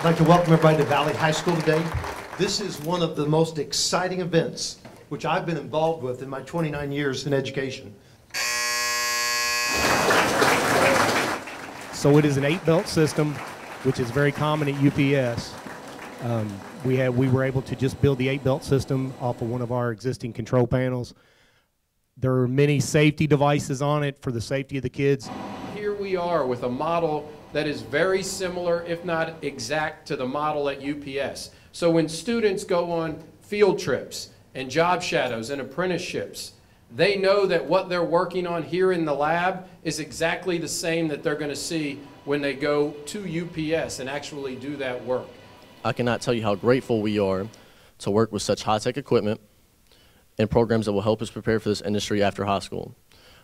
like to welcome everybody to Valley High School today. This is one of the most exciting events which I've been involved with in my 29 years in education. So it is an 8-belt system, which is very common at UPS. We were able to just build the 8-belt system off of one of our existing control panels. There are many safety devices on it for the safety of the kids. Here we are with a model that is very similar, if not exact, to the model at UPS. So when students go on field trips and job shadows and apprenticeships, they know that what they're working on here in the lab is exactly the same that they're going to see when they go to UPS and actually do that work. I cannot tell you how grateful we are to work with such high-tech equipment and programs that will help us prepare for this industry after high school.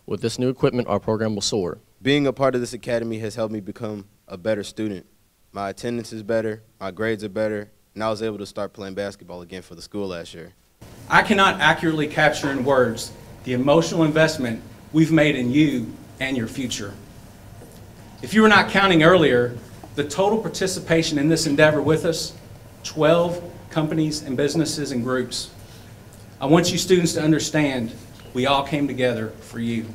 With this new equipment, our program will soar. Being a part of this academy has helped me become a better student. My attendance is better, my grades are better, and I was able to start playing basketball again for the school last year. I cannot accurately capture in words the emotional investment we've made in you and your future. If you were not counting earlier, the total participation in this endeavor with us, 12 companies and businesses and groups. I want you students to understand we all came together for you.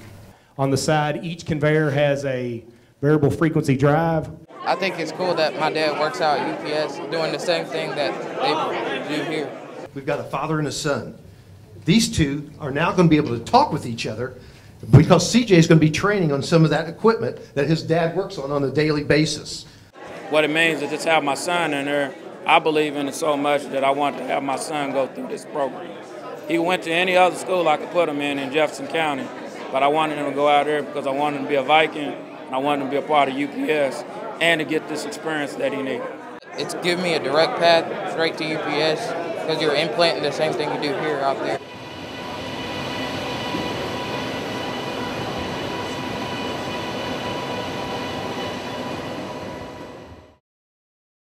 On the side, each conveyor has a variable frequency drive. I think it's cool that my dad works out at UPS doing the same thing that they do here. We've got a father and a son. These two are now going to be able to talk with each other because CJ is going to be training on some of that equipment that his dad works on a daily basis. What it means is to have my son in there. I believe in it so much that I want to have my son go through this program. He went to any other school I could put him in Jefferson County, but I wanted him to go out there because I wanted him to be a Viking, and I wanted him to be a part of UPS, and to get this experience that he needed. It's given me a direct path straight to UPS because you're implanting the same thing you do here out there.